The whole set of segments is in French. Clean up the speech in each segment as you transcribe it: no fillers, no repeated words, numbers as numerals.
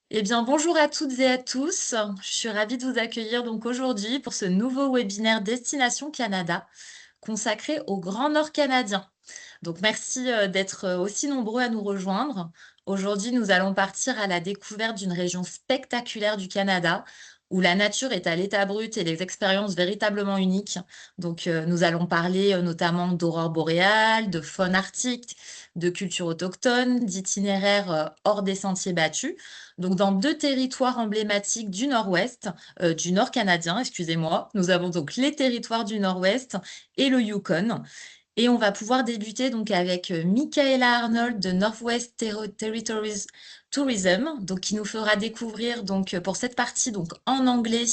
Eh bien, bonjour à toutes et à tous. Je suis ravie de vous accueillir donc aujourd'hui pour ce nouveau webinaire Destination Canada consacré au Grand Nord canadien. Donc, merci d'être aussi nombreux à nous rejoindre. Aujourd'hui, nous allons partir à la découverte d'une région spectaculaire du Canada où la nature est à l'état brut et les expériences véritablement uniques. Donc, nous allons parler notamment d'aurore boréale, de faune arctique, de culture autochtone, d'itinéraires hors des sentiers battus. Donc, dans deux territoires emblématiques du Nord-Ouest, du Nord canadien, excusez-moi, nous avons donc les territoires du Nord-Ouest et le Yukon. Et on va pouvoir débuter donc avec Michaela Arnold de Northwest Territories Tourism, donc qui nous fera découvrir donc pour cette partie donc en anglais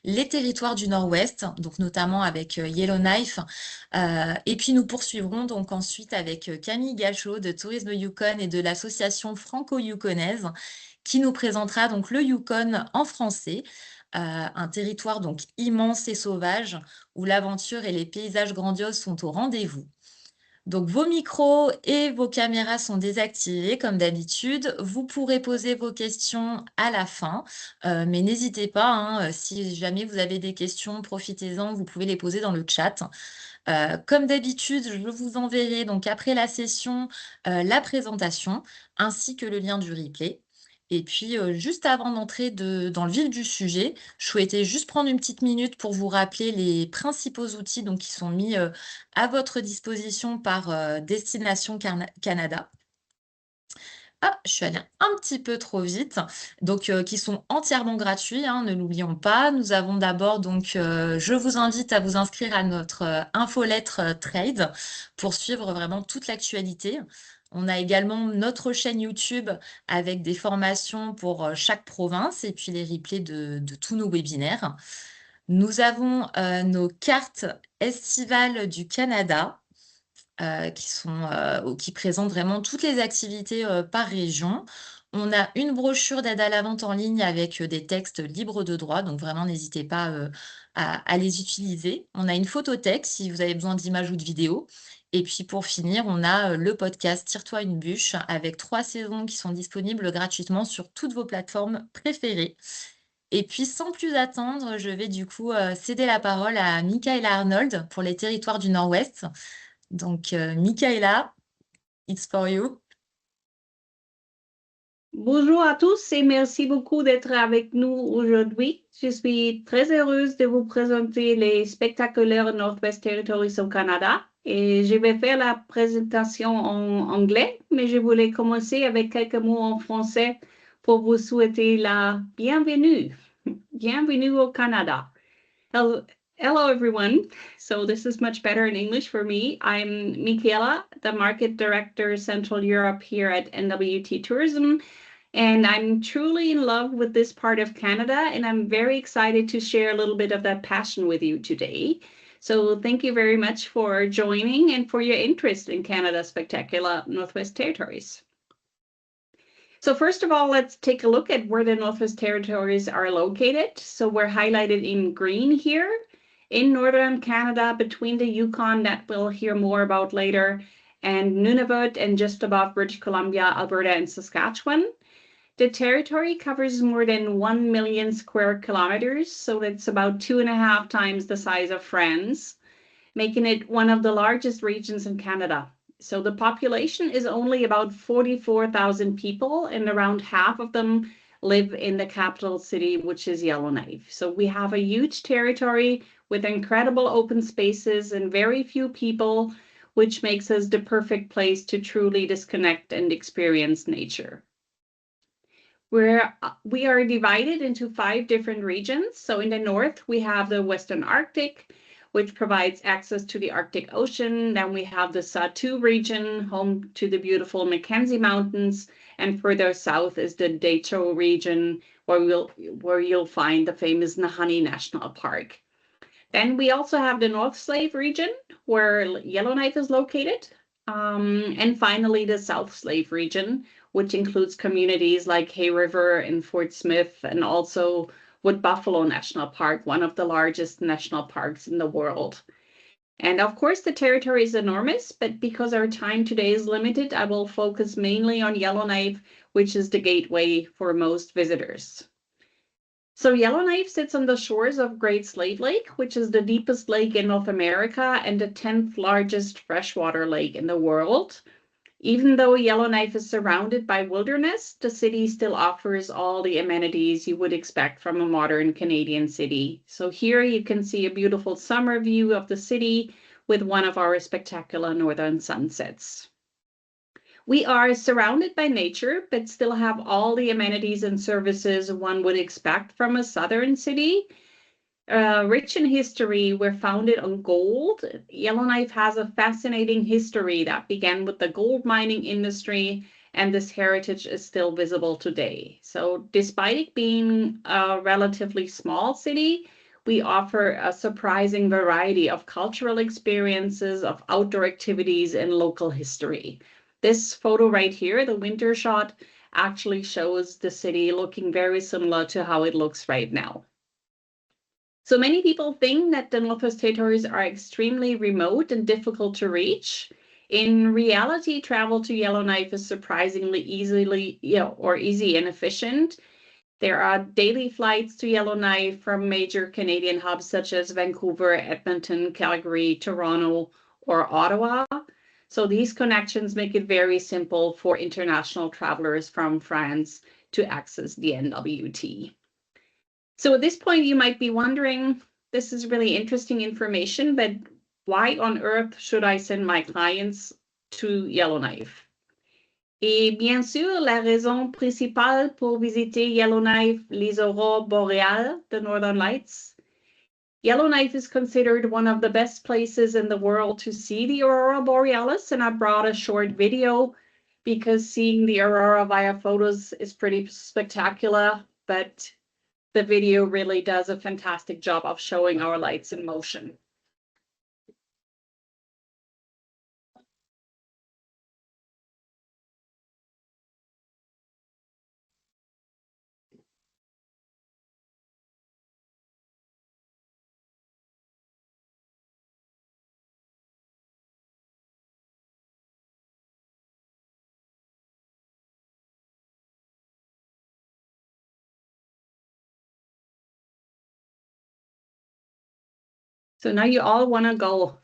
les territoires du Nord-Ouest, donc notamment avec Yellowknife. Et puis nous poursuivrons donc ensuite avec Camille Gachot de Tourisme Yukon et de l'association franco-yukonaise qui nous présentera donc le Yukon en français, un territoire donc immense et sauvage où l'aventure et les paysages grandioses sont au rendez-vous. Donc vos micros et vos caméras sont désactivés comme d'habitude. Vous pourrez poser vos questions à la fin, mais n'hésitez pas, hein, si jamais vous avez des questions, profitez-en, vous pouvez les poser dans le chat. Comme d'habitude, je vous enverrai donc après la session, la présentation ainsi que le lien du replay. Et puis, juste avant d'entrer dans le vif du sujet, je souhaitais juste prendre une petite minute pour vous rappeler les principaux outils donc qui sont mis, à votre disposition par, Destination Canada. Ah, je suis allée un petit peu trop vite, donc qui sont entièrement gratuits, hein, ne l'oublions pas. Nous avons d'abord donc, je vous invite à vous inscrire à notre, infolettre, Trade pour suivre vraiment toute l'actualité. On a également notre chaîne YouTube avec des formations pour, chaque province et puis les replays de tous nos webinaires. Nous avons, nos cartes estivales du Canada qui présentent vraiment toutes les activités, par région. On a une brochure d'aide à la vente en ligne avec, des textes libres de droit, donc vraiment n'hésitez pas, à les utiliser. On a une photothèque si vous avez besoin d'images ou de vidéos et puis pour finir, on a, le podcast Tire-toi une bûche avec 3 saisons qui sont disponibles gratuitement sur toutes vos plateformes préférées. Et puis sans plus attendre, je vais du coup, céder la parole à Michaela Arnold pour les territoires du Nord-Ouest. Donc, Michaela, it's for you. Bonjour à tous et merci beaucoup d'être avec nous aujourd'hui. Je suis très heureuse de vous présenter les spectaculaires Northwest Territories au Canada et je vais faire la présentation en anglais, mais je voulais commencer avec quelques mots en français pour vous souhaiter la bienvenue. Bienvenue au Canada. Hello, everyone. So this is much better in English for me. I'm Michaela, the Market Director, Central Europe here at NWT Tourism. And I'm truly in love with this part of Canada, and I'm very excited to share a little bit of that passion with you today. So thank you very much for joining and for your interest in Canada's spectacular Northwest Territories. So first of all, let's take a look at where the Northwest Territories are located. So we're highlighted in green here in Northern Canada between the Yukon that we'll hear more about later and Nunavut and just above British Columbia, Alberta, and Saskatchewan. The territory covers more than 1 million square kilometers, so that's about 2.5 times the size of France, making it one of the largest regions in Canada. So the population is only about 44,000 people, and around half of them live in the capital city, which is Yellowknife. So we have a huge territory with incredible open spaces and very few people, which makes us the perfect place to truly disconnect and experience nature. We are divided into 5 different regions. So in the north, we have the Western Arctic, which provides access to the Arctic Ocean. Then we have the Sahtu region, home to the beautiful Mackenzie Mountains. And further south is the Dehcho region, where you'll find the famous Nahanni National Park. Then we also have the North Slave region, where Yellowknife is located. And finally, the South Slave region, which includes communities like Hay River and Fort Smith, and also Wood Buffalo National Park, one of the largest national parks in the world. And of course, the territory is enormous, but because our time today is limited, I will focus mainly on Yellowknife, which is the gateway for most visitors. So Yellowknife sits on the shores of Great Slave Lake, which is the deepest lake in North America and the 10th largest freshwater lake in the world. Even though Yellowknife is surrounded by wilderness, the city still offers all the amenities you would expect from a modern Canadian city. So here you can see a beautiful summer view of the city with one of our spectacular northern sunsets. We are surrounded by nature, but still have all the amenities and services one would expect from a southern city. Rich in history, we're founded on gold. Yellowknife has a fascinating history that began with the gold mining industry, and this heritage is still visible today. So despite it being a relatively small city, we offer a surprising variety of cultural experiences, of outdoor activities, and local history. This photo right here, the winter shot, actually shows the city looking very similar to how it looks right now. So many people think that the Northwest Territories are extremely remote and difficult to reach. In reality, travel to Yellowknife is surprisingly easy and efficient. There are daily flights to Yellowknife from major Canadian hubs such as Vancouver, Edmonton, Calgary, Toronto, or Ottawa. So these connections make it very simple for international travelers from France to access the NWT. So at this point, you might be wondering, this is really interesting information, but why on earth should I send my clients to Yellowknife? Et bien sûr, la raison principale pour visiter Yellowknife, les aurores boréales, the Northern Lights. Yellowknife is considered one of the best places in the world to see the aurora borealis, and I brought a short video because seeing the aurora via photos is pretty spectacular, but the video really does a fantastic job of showing our lights in motion. So now you all want to go.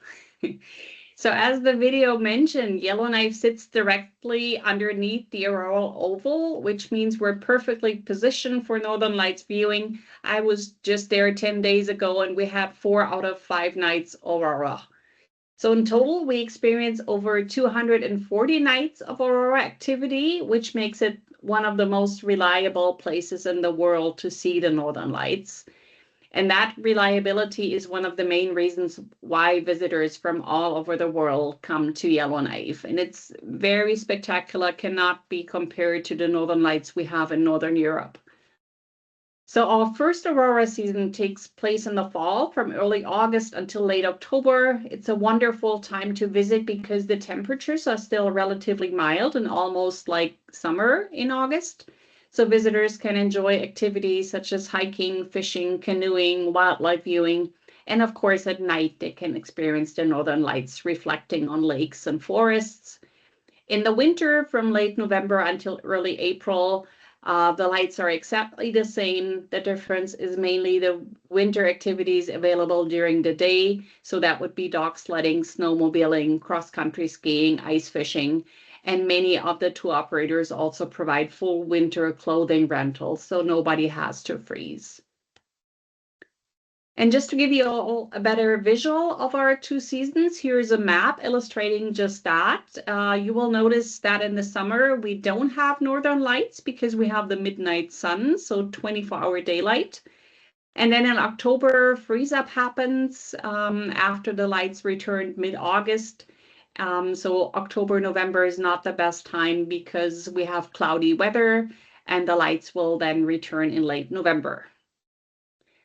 So as the video mentioned, Yellowknife sits directly underneath the auroral oval, which means we're perfectly positioned for Northern Lights viewing. I was just there 10 days ago and we had 4 out of 5 nights aurora. So in total, we experienced over 240 nights of aurora activity, which makes it one of the most reliable places in the world to see the Northern Lights. And that reliability is one of the main reasons why visitors from all over the world come to Yellowknife. And it's very spectacular, cannot be compared to the Northern Lights we have in Northern Europe. So our first aurora season takes place in the fall from early August until late October. It's a wonderful time to visit because the temperatures are still relatively mild and almost like summer in August. So visitors can enjoy activities such as hiking, fishing, canoeing, wildlife viewing, and of course at night they can experience the Northern Lights reflecting on lakes and forests. In the winter, from late November until early April, the lights are exactly the same. The difference is mainly the winter activities available during the day. So that would be dog sledding, snowmobiling, cross-country skiing, ice fishing. And many of the tour operators also provide full winter clothing rentals, so nobody has to freeze. And just to give you all a better visual of our 2 seasons, here's a map illustrating just that. You will notice that in the summer, we don't have Northern Lights because we have the midnight sun, so 24-hour daylight. And then in October, freeze up happens after the lights returned mid-August. So October, November is not the best time because we have cloudy weather and the lights will then return in late November.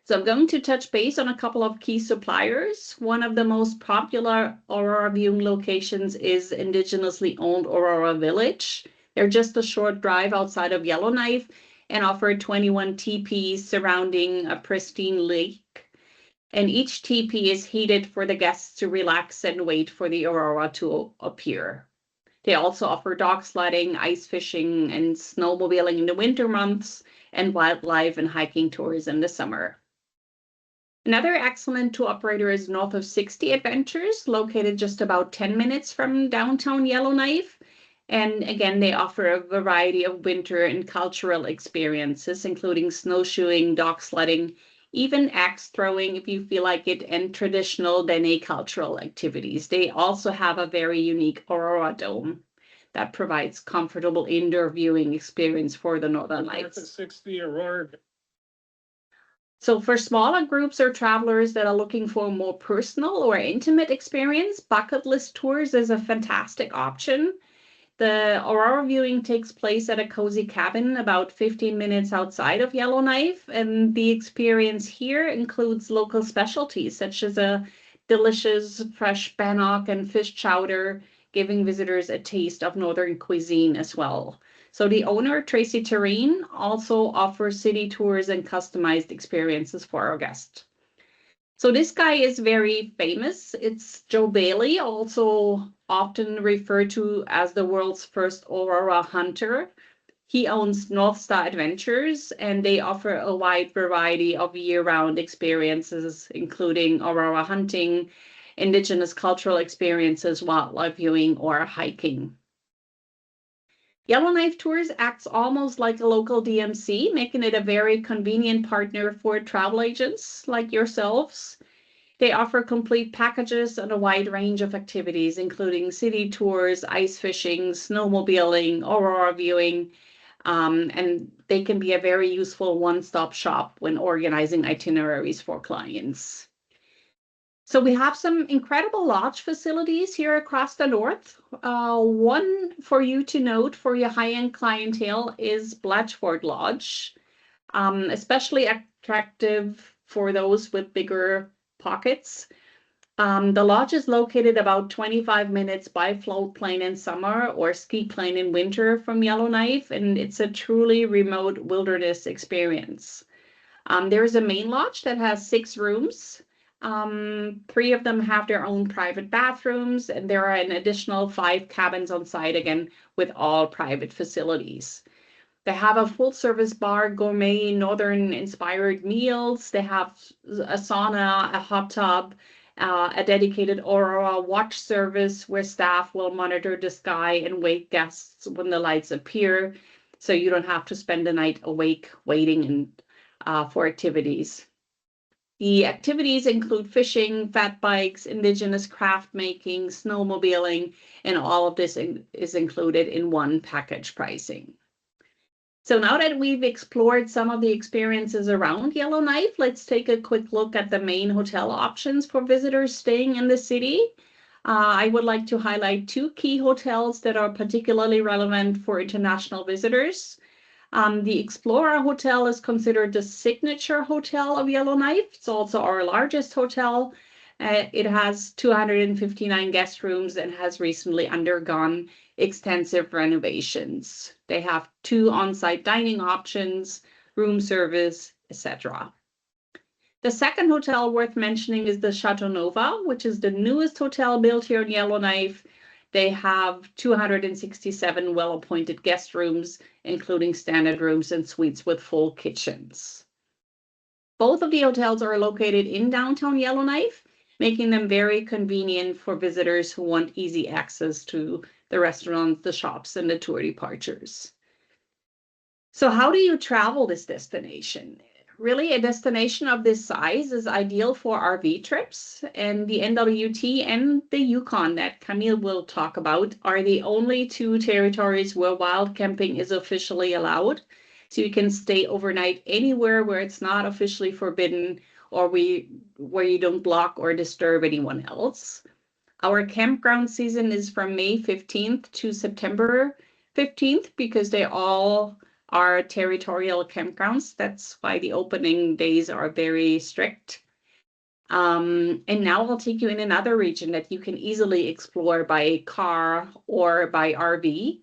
So I'm going to touch base on a couple of key suppliers. One of the most popular aurora viewing locations is indigenously owned Aurora Village. They're just a short drive outside of Yellowknife and offer 21 teepees surrounding a pristine lake. And each teepee is heated for the guests to relax and wait for the aurora to appear. They also offer dog sledding, ice fishing, and snowmobiling in the winter months, and wildlife and hiking tours in the summer. Another excellent tour operator is North of 60 Adventures, located just about 10 minutes from downtown Yellowknife. And again, they offer a variety of winter and cultural experiences, including snowshoeing, dog sledding, even axe throwing if you feel like it, and traditional Dene cultural activities. They also have a very unique Aurora Dome that provides comfortable indoor viewing experience for the Northern Lights. 60 Aurora. So for smaller groups or travelers that are looking for a more personal or intimate experience, bucket list tours is a fantastic option. The aurora viewing takes place at a cozy cabin about 15 minutes outside of Yellowknife, and the experience here includes local specialties such as a delicious fresh bannock and fish chowder, giving visitors a taste of northern cuisine as well. So the owner, Tracy Terrine, also offers city tours and customized experiences for our guests. So this guy is very famous. It's Joe Bailey, also often referred to as the world's first aurora hunter. He owns North Star Adventures, and they offer a wide variety of year-round experiences, including aurora hunting, indigenous cultural experiences, wildlife viewing, or hiking. Yellowknife Tours acts almost like a local DMC, making it a very convenient partner for travel agents like yourselves. They offer complete packages and a wide range of activities, including city tours, ice fishing, snowmobiling, aurora viewing, and they can be a very useful one-stop shop when organizing itineraries for clients. So we have some incredible lodge facilities here across the north. One for you to note for your high-end clientele is Blatchford Lodge, especially attractive for those with bigger pockets. The lodge is located about 25 minutes by float plane in summer or ski plane in winter from Yellowknife, and it's a truly remote wilderness experience. There is a main lodge that has 6 rooms. 3 of them have their own private bathrooms, and there are an additional 5 cabins on site, again, with all private facilities. They have a full-service bar, gourmet, northern-inspired meals. They have a sauna, a hot tub, a dedicated aurora watch service where staff will monitor the sky and wake guests when the lights appear, so you don't have to spend the night awake waiting for activities. The activities include fishing, fat bikes, indigenous craft making, snowmobiling, and all of this is included in one package pricing. So now that we've explored some of the experiences around Yellowknife, let's take a quick look at the main hotel options for visitors staying in the city. I would like to highlight 2 key hotels that are particularly relevant for international visitors. The Explorer Hotel is considered the signature hotel of Yellowknife. It's also our largest hotel. It has 259 guest rooms and has recently undergone extensive renovations. They have 2 on-site dining options, room service, etc. The second hotel worth mentioning is the Chateau Nova, which is the newest hotel built here in Yellowknife. They have 267 well-appointed guest rooms, including standard rooms and suites with full kitchens. Both of the hotels are located in downtown Yellowknife, making them very convenient for visitors who want easy access to the restaurants, the shops, and the tour departures. So how do you travel this destination? Really, a destination of this size is ideal for RV trips, and the NWT and the Yukon that Camille will talk about are the only 2 territories where wild camping is officially allowed. So you can stay overnight anywhere where it's not officially forbidden or where you don't block or disturb anyone else. Our campground season is from May 15th to September 15th because they all are territorial campgrounds. That's why the opening days are very strict. And now I'll take you in another region that you can easily explore by car or by RV.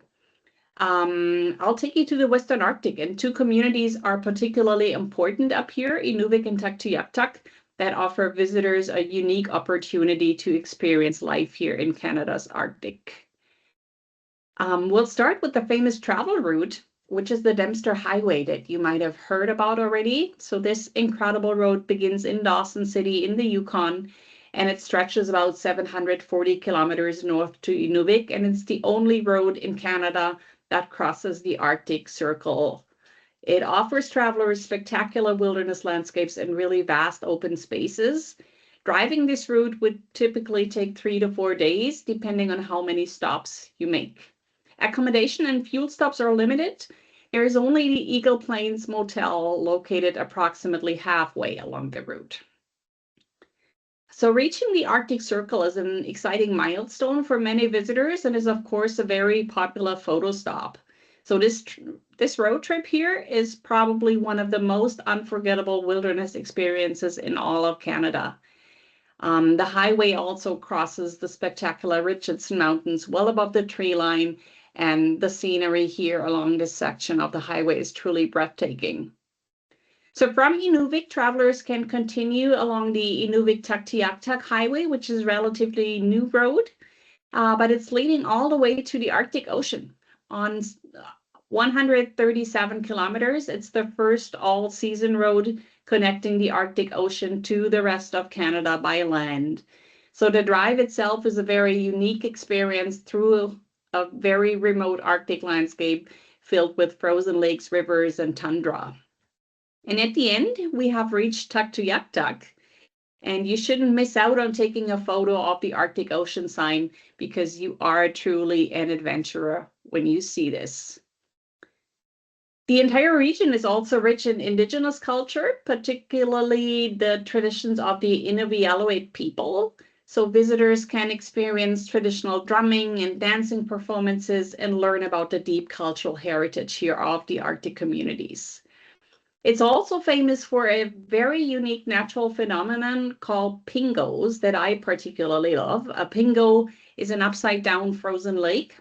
I'll take you to the Western Arctic, and 2 communities are particularly important up here, Inuvik and Tuktoyaktuk. that offer visitors a unique opportunity to experience life here in Canada's Arctic. We'll start with the famous travel route, which is the Dempster Highway that you might have heard about already. So this incredible road begins in Dawson City in the Yukon, and it stretches about 740 kilometers north to Inuvik, and it's the only road in Canada that crosses the Arctic Circle. It offers travelers spectacular wilderness landscapes and really vast open spaces. Driving this route would typically take 3 to 4 days, depending on how many stops you make. Accommodation and fuel stops are limited. There is only the Eagle Plains Motel located approximately halfway along the route. So reaching the Arctic Circle is an exciting milestone for many visitors and is, of course, a very popular photo stop. So this road trip here is probably one of the most unforgettable wilderness experiences in all of Canada. The highway also crosses the spectacular Richardson Mountains well above the tree line, and the scenery here along this section of the highway is truly breathtaking. So from Inuvik, travelers can continue along the Inuvik-Tuktoyaktuk Highway, which is a relatively new road, but it's leading all the way to the Arctic Ocean. On 137 kilometers, it's the first all-season road connecting the Arctic Ocean to the rest of Canada by land. So the drive itself is a very unique experience through a very remote Arctic landscape filled with frozen lakes, rivers, and tundra. And at the end, we have reached Tuktoyaktuk. And you shouldn't miss out on taking a photo of the Arctic Ocean sign because you are truly an adventurer when you see this. The entire region is also rich in Indigenous culture, particularly the traditions of the Inuvialuit people. So visitors can experience traditional drumming and dancing performances and learn about the deep cultural heritage here of the Arctic communities. It's also famous for a very unique natural phenomenon called pingos that I particularly love. A pingo is an upside-down frozen lake.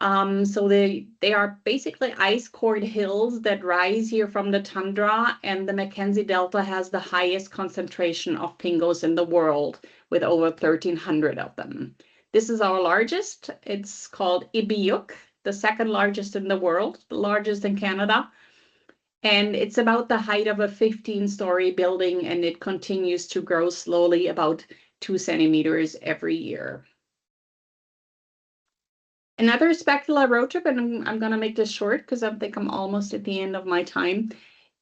So they are basically ice-cored hills that rise here from the tundra, and the Mackenzie Delta has the highest concentration of pingos in the world, with over 1,300 of them. This is our largest. It's called Ibiyuk, the second largest in the world, the largest in Canada. And it's about the height of a 15-story building, and it continues to grow slowly, about 2 centimeters every year. Another spectacular road trip, and I'm going to make this short because I think I'm almost at the end of my time,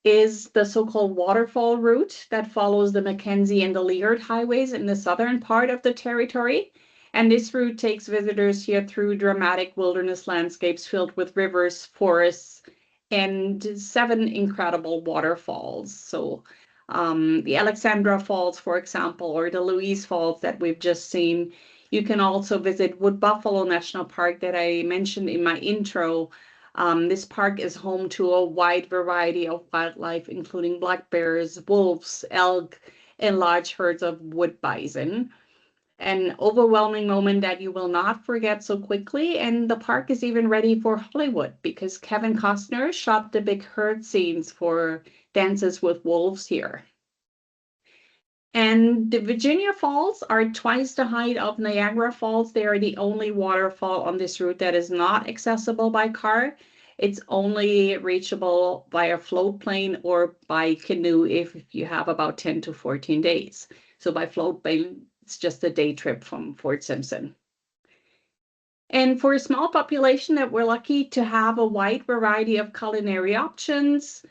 is the so-called waterfall route that follows the Mackenzie and the Liard highways in the southern part of the territory. And this route takes visitors here through dramatic wilderness landscapes filled with rivers, forests, and 7 incredible waterfalls. So the Alexandra Falls, for example, or the Louise Falls that we've just seen. You can also visit Wood Buffalo National Park that I mentioned in my intro. This park is home to a wide variety of wildlife, including black bears, wolves, elk, and large herds of wood bison. An overwhelming moment that you will not forget so quickly, and the park is even ready for Hollywood because Kevin Costner shot the big herd scenes for Dances with Wolves here. And the Virginia Falls are twice the height of Niagara Falls. They are the only waterfall on this route that is not accessible by car. It's only reachable via float plane or by canoe if you have about 10 to 14 days. So by float plane, it's just a day trip from Fort Simpson. And for a small population that we're lucky to have a wide variety of culinary options.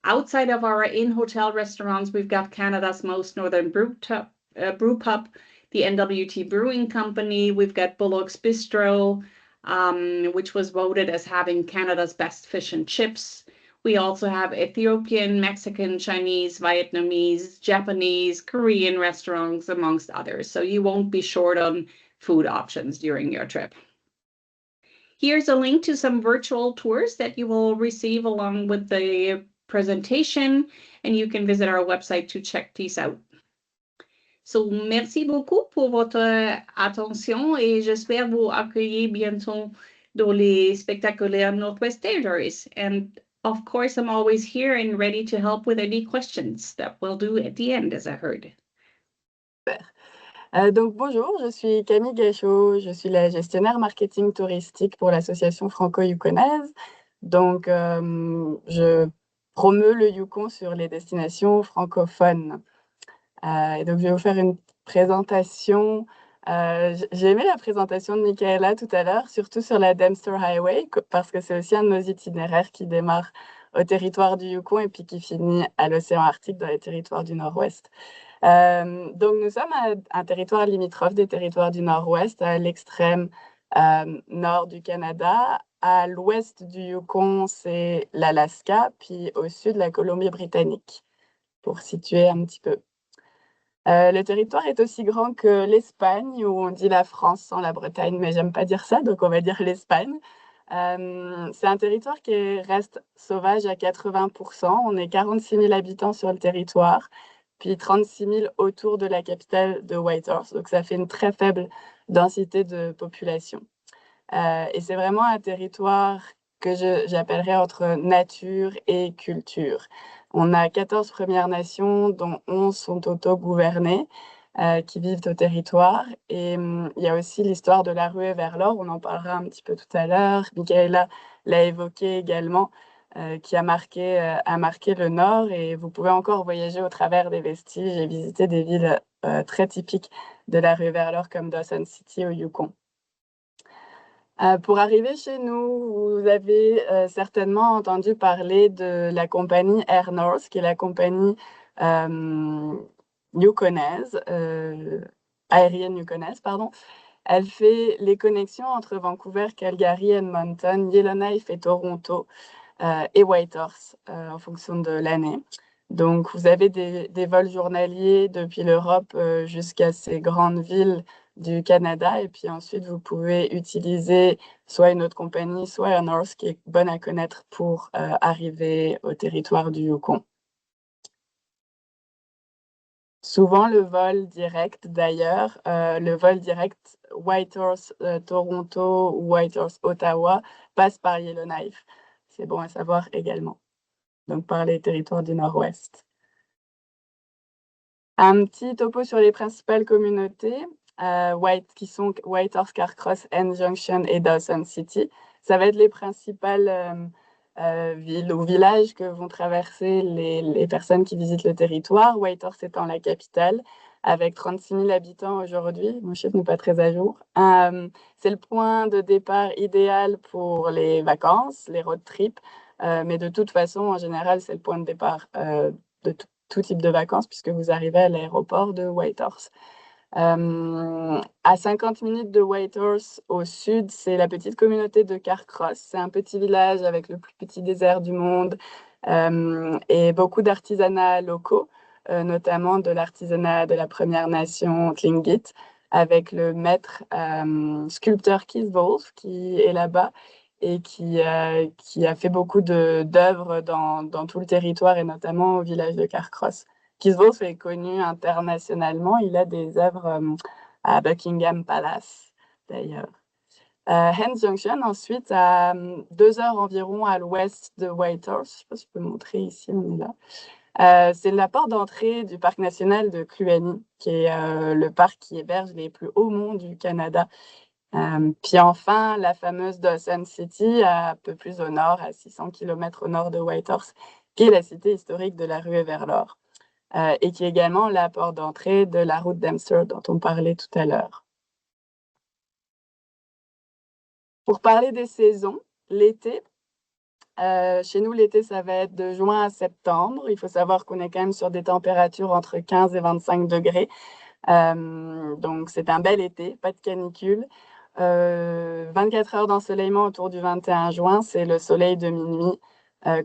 Outside of our in-hotel restaurants, we've got Canada's most northern brew pub, the NWT Brewing Company. We've got Bullock's Bistro, which was voted as having Canada's best fish and chips. We also have Ethiopian, Mexican, Chinese, Vietnamese, Japanese, Korean restaurants, amongst others. So you won't be short on food options during your trip. Here's a link to some virtual tours that you will receive along with the presentation, and you can visit our website to check these out. So, merci beaucoup pour votre attention et j'espère vous accueillir bientôt dans les spectaculaires Northwest Territories. And of course, I'm always here and ready to help with any questions that we'll do at the end, as I heard. Donc bonjour, je suis Camille Gachot, je suis la gestionnaire marketing touristique pour l'association franco-yukonaise. Donc je promeus le Yukon sur les destinations francophones. Et donc je vais vous faire une présentation. J'ai aimé la présentation de Michaela tout à l'heure, surtout sur la Dempster Highway, parce que c'est aussi un de nos itinéraires qui démarre au territoire du Yukon et puis qui finit à l'océan Arctique dans les territoires du Nord-Ouest. Donc nous sommes à un territoire limitrophe des territoires du Nord-Ouest, à l'extrême nord du Canada. À l'ouest du Yukon, c'est l'Alaska, puis au sud, la Colombie-Britannique, pour situer un petit peu. Le territoire est aussi grand que l'Espagne, où on dit la France sans la Bretagne, mais j'aime pas dire ça, donc on va dire l'Espagne. C'est un territoire qui reste sauvage à 80%. On est 46 000 habitants sur le territoire, puis 36 000 autour de la capitale de Whitehorse. Donc ça fait une très faible densité de population. Et c'est vraiment un territoire que j'appellerais entre nature et culture. On a 14 Premières Nations, dont 11 sont autogouvernées, qui vivent au territoire. Et il y a aussi l'histoire de la ruée vers l'or, on en parlera un petit peu tout à l'heure. Michaela l'a évoqué également, qui a marqué le Nord. Et vous pouvez encore voyager au travers des vestiges et visiter des villes très typiques de la ruée vers l'or, comme Dawson City au Yukon. Pour arriver chez nous, vous avez certainement entendu parler de la compagnie Air North, qui est la compagnie yukonaise, aérienne yukonaise, pardon. Elle fait les connexions entre Vancouver, Calgary, Edmonton, Yellowknife et Toronto et Whitehorse en fonction de l'année. Donc, vous avez des vols journaliers depuis l'Europe jusqu'à ces grandes villes du Canada. Et puis ensuite, vous pouvez utiliser soit une autre compagnie, soit Air North, qui est bonne à connaître pour arriver au territoire du Yukon. Souvent, le vol direct, d'ailleurs, le vol direct Whitehorse-Toronto ou Whitehorse-Ottawa passe par Yellowknife. C'est bon à savoir également. Donc, par les territoires du Nord-Ouest. Un petit topo sur les principales communautés qui sont Whitehorse, Carcross, End Junction et Dawson City. Ça va être les principales villes ou villages que vont traverser les personnes qui visitent le territoire. Whitehorse étant la capitale, avec 36 000 habitants aujourd'hui. Mon chiffre n'est pas très à jour. C'est le point de départ idéal pour les vacances, les road trips. Mais de toute façon, en général, c'est le point de départ de tout type de vacances, puisque vous arrivez à l'aéroport de Whitehorse. À 50 minutes de Whitehorse, au sud, c'est la petite communauté de Carcross. C'est un petit village avec le plus petit désert du monde et beaucoup d'artisanats locaux, notamment de l'artisanat de la Première Nation Tlingit, avec le maître sculpteur Keith Wolf qui est là-bas et qui a fait beaucoup d'œuvres dans tout le territoire et notamment au village de Carcross. Keith Wolf est connu internationalement. Il a des œuvres à Buckingham Palace, d'ailleurs. End Junction, ensuite, à 2 heures environ à l'ouest de Whitehorse. Je ne sais pas si je peux montrer ici, on est là. C'est la porte d'entrée du parc national de Kluane, qui est le parc qui héberge les plus hauts monts du Canada. Puis enfin, la fameuse Dawson City, un peu plus au nord, à 600 km au nord de Whitehorse, qui est la cité historique de la ruée vers l'or, et qui est également la porte d'entrée de la route Dempster dont on parlait tout à l'heure. Pour parler des saisons, l'été, chez nous, l'été, ça va être de juin à septembre. Il faut savoir qu'on est quand même sur des températures entre 15 et 25 degrés. Donc, c'est un bel été, pas de canicule. 24 heures d'ensoleillement autour du 21 juin, c'est le soleil de minuit.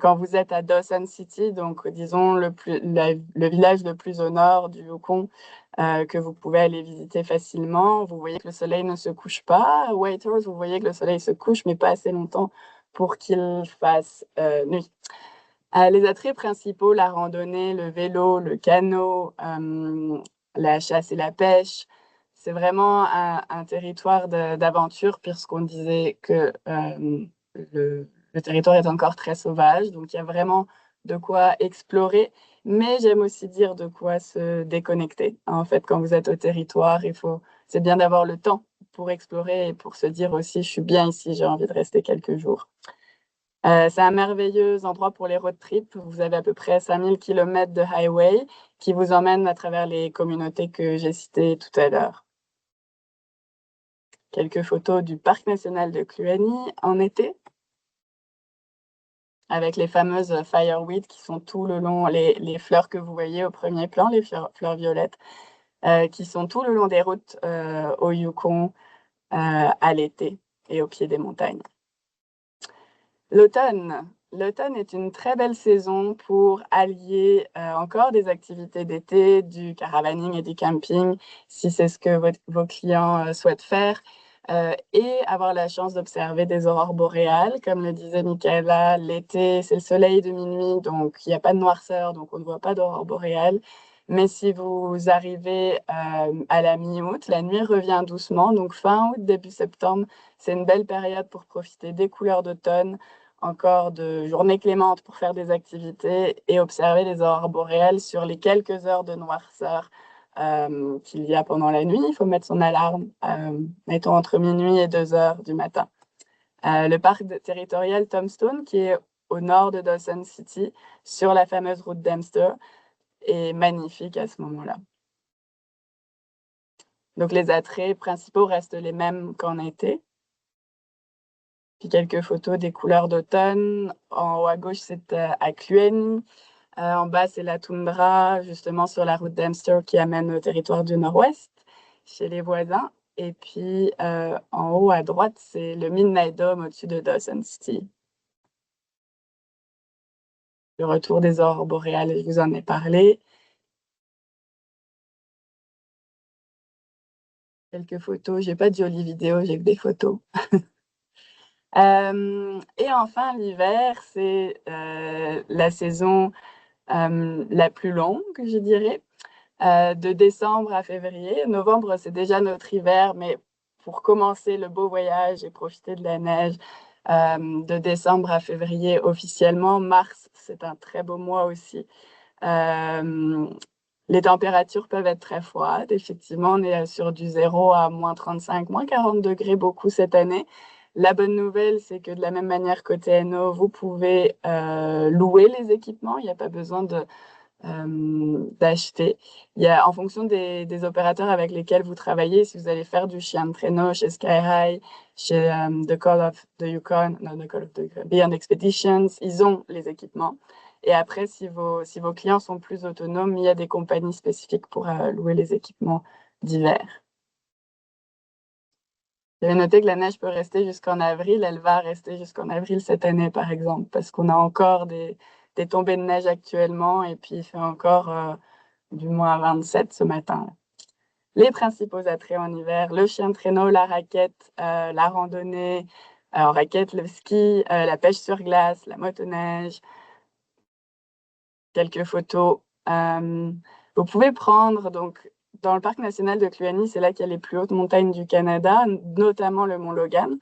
Quand vous êtes à Dawson City, donc disons le village le plus au nord du Yukon, que vous pouvez aller visiter facilement, vous voyez que le soleil ne se couche pas. À Whitehorse, vous voyez que le soleil se couche, mais pas assez longtemps pour qu'il fasse nuit. Les attraits principaux, la randonnée, le vélo, le canot, la chasse et la pêche, c'est vraiment un territoire d'aventure, puisqu'on disait que le le territoire est encore très sauvage, donc il y a vraiment de quoi explorer. Mais j'aime aussi dire de quoi se déconnecter. En fait, quand vous êtes au territoire, c'est bien d'avoir le temps pour explorer et pour se dire aussi, je suis bien ici, j'ai envie de rester quelques jours. C'est un merveilleux endroit pour les road trips. Vous avez à peu près 5000 km de highway qui vous emmènent à travers les communautés que j'ai citées tout à l'heure. Quelques photos du parc national de Kluani en été, avec les fameuses fireweed qui sont tout le long, les fleurs que vous voyez au premier plan, les fleurs violettes, qui sont tout le long des routes au Yukon à l'été et au pied des montagnes. L'automne. L'automne est une très belle saison pour allier encore des activités d'été, du caravaning et du camping, si c'est ce que vos clients souhaitent faire, et avoir la chance d'observer des aurores boréales. Comme le disait Michaela, l'été, c'est le soleil de minuit, donc il n'y a pas de noirceur, donc on ne voit pas d'aurore boréale. Mais si vous arrivez à la mi-août, la nuit revient doucement, donc fin août, début septembre, c'est une belle période pour profiter des couleurs d'automne, encore de journées clémentes pour faire des activités et observer les aurores boréales sur les quelques heures de noirceur qu'il y a pendant la nuit. Il faut mettre son alarme, mettons entre minuit et 2 heures du matin. Le parc territorial Tombstone, qui est au nord de Dawson City, sur la fameuse route Dempster, est magnifique à ce moment-là. Donc les attraits principaux restent les mêmes qu'en été. Puis quelques photos des couleurs d'automne. En haut à gauche, c'est à Kluani. En bas, c'est la toundra, justement sur la route Dempster qui amène au territoire du Nord-Ouest, chez les voisins. Et puis en haut à droite, c'est le Midnight Dome au-dessus de Dawson City. Le retour des aurores boréales, je vous en ai parlé. Quelques photos. J'ai pas de jolies vidéos, j'ai que des photos. Et enfin, l'hiver, c'est la saison la plus longue, je dirais, de décembre à février. Novembre, c'est déjà notre hiver, mais pour commencer le beau voyage et profiter de la neige, de décembre à février officiellement. Mars, c'est un très beau mois aussi. Les températures peuvent être très froides. Effectivement, on est sur du 0 à moins 35, moins 40 degrés beaucoup cette année. La bonne nouvelle, c'est que de la même manière qu'au TNO, vous pouvez louer les équipements. Il n'y a pas besoin d'acheter. En fonction des opérateurs avec lesquels vous travaillez, si vous allez faire du chien de traîneau chez Sky High, chez The Call of the Yukon, non, The Call of the Yukon, Beyond Expeditions, ils ont les équipements. Et après, si vos clients sont plus autonomes, il y a des compagnies spécifiques pour louer les équipements d'hiver. J'avais noté que la neige peut rester jusqu'en avril. Elle va rester jusqu'en avril cette année, par exemple, parce qu'on a encore des tombées de neige actuellement et puis il fait encore du moins 27 ce matin. Les principaux attraits en hiver, le chien de traîneau, la raquette, la randonnée, en raquette, le ski, la pêche sur glace, la motoneige. Quelques photos. Vous pouvez prendre, donc, dans le parc national de Kluani, c'est là qu'il y a les plus hautes montagnes du Canada, notamment le mont Logan.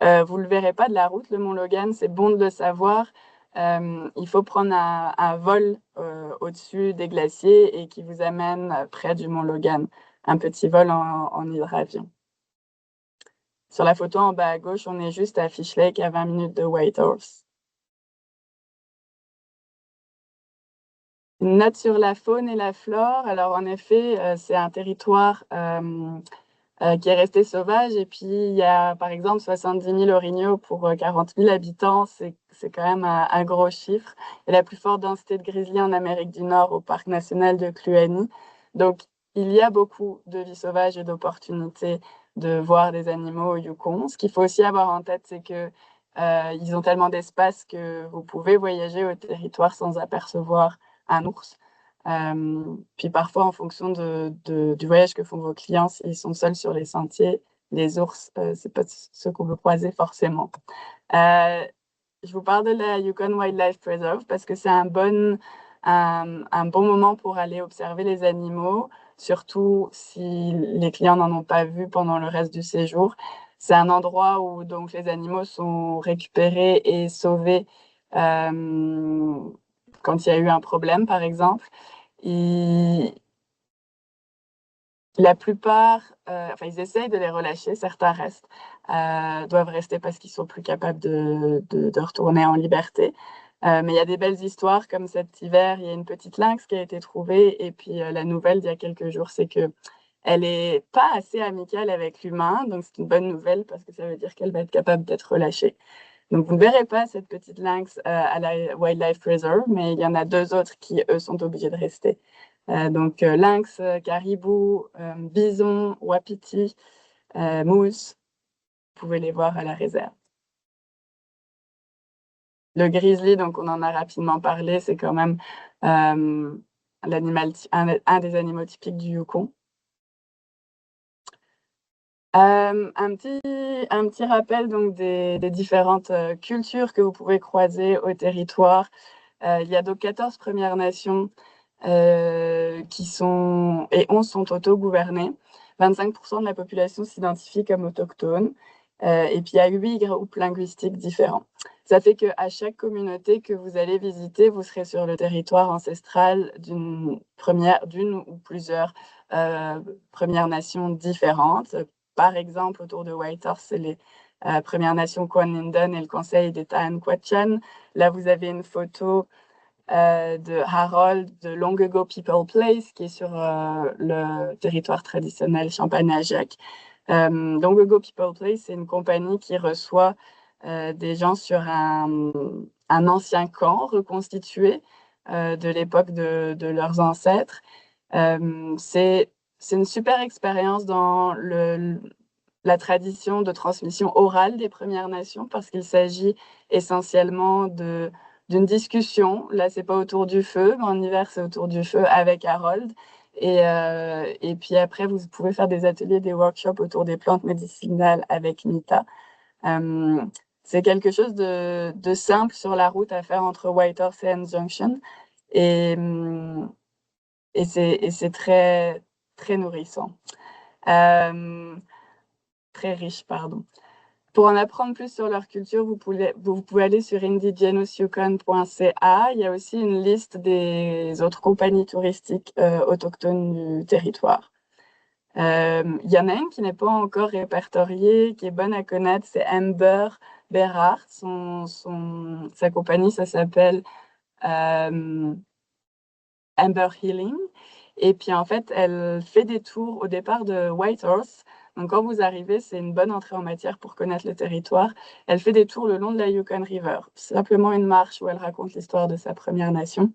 Vous ne le verrez pas de la route, le mont Logan, c'est bon de le savoir. Il faut prendre un vol au-dessus des glaciers et qui vous amène près du mont Logan. Un petit vol en hydravion. Sur la photo en bas à gauche, on est juste à Fish Lake, à 20 minutes de Whitehorse. Une note sur la faune et la flore. Alors, en effet, c'est un territoire qui est resté sauvage. Et puis, il y a, par exemple, 70 000 orignaux pour 40 000 habitants. C'est quand même un gros chiffre. Et la plus forte densité de grizzly en Amérique du Nord, au parc national de Kluani. Donc, il y a beaucoup de vie sauvage et d'opportunités de voir des animaux au Yukon. Ce qu'il faut aussi avoir en tête, c'est que ils ont tellement d'espace que vous pouvez voyager au territoire sans apercevoir un ours. Puis parfois, en fonction du voyage que font vos clients, s'ils sont seuls sur les sentiers, les ours, c'est pas ceux qu'on veut croiser forcément. Je vous parle de la Yukon Wildlife Preserve parce que c'est un bon moment pour aller observer les animaux, surtout si les clients n'en ont pas vu pendant le reste du séjour. C'est un endroit où donc les animaux sont récupérés et sauvés quand il y a eu un problème, par exemple. La plupart, ils essayent de les relâcher, certains restent, doivent rester parce qu'ils sont plus capables de retourner en liberté. Mais il y a des belles histoires, comme cet hiver, il y a une petite lynx qui a été trouvée, et puis la nouvelle d'il y a quelques jours, c'est que elle est pas assez amicale avec l'humain, donc c'est une bonne nouvelle parce que ça veut dire qu'elle va être capable d'être relâchée. Donc vous ne verrez pas cette petite lynx à la Wildlife Preserve, mais il y en a 2 autres qui, eux, sont obligés de rester. Donc lynx, caribou, bison, wapiti, moose, vous pouvez les voir à la réserve. Le grizzly, donc on en a rapidement parlé, c'est quand même un des animaux typiques du Yukon. Un petit rappel donc des différentes cultures que vous pouvez croiser au territoire. Il y a donc 14 Premières Nations qui sont et 11 sont autogouvernées. 25% de la population s'identifie comme autochtone. Et puis il y a 8 groupes linguistiques différents. Ça fait qu'à chaque communauté que vous allez visiter, vous serez sur le territoire ancestral d'une ou plusieurs Premières Nations différentes. Par exemple, autour de Whitehorse, c'est les Premières Nations Kwanlinden et le Conseil d'État Anquatchan. Là, vous avez une photo de Harold de Long Ago People Place, qui est sur le territoire traditionnel Champagne-Ajac. Long Ago People Place, c'est une compagnie qui reçoit des gens sur un ancien camp reconstitué de l'époque de leurs ancêtres. C'est une super expérience dans la tradition de transmission orale des Premières Nations parce qu'il s'agit essentiellement d'une discussion. Là, c'est pas autour du feu, mais en hiver, c'est autour du feu avec Harold. Et puis après, vous pouvez faire des ateliers, des workshops autour des plantes médicinales avec Mita. C'est quelque chose de simple sur la route à faire entre Whitehorse et Ann Junction. Et c'est très, très nourrissant. Très riche, pardon. Pour en apprendre plus sur leur culture, vous pouvez aller sur indigenousyukon.ca. Il y a aussi une liste des autres compagnies touristiques autochtones du territoire. Il y en a une qui n'est pas encore répertoriée, qui est bonne à connaître, c'est Amber Berhart. Sa compagnie, ça s'appelle Amber Healing. Et puis en fait, elle fait des tours au départ de Whitehorse. Donc quand vous arrivez, c'est une bonne entrée en matière pour connaître le territoire. Elle fait des tours le long de la Yukon River. Simplement une marche où elle raconte l'histoire de sa Première Nation.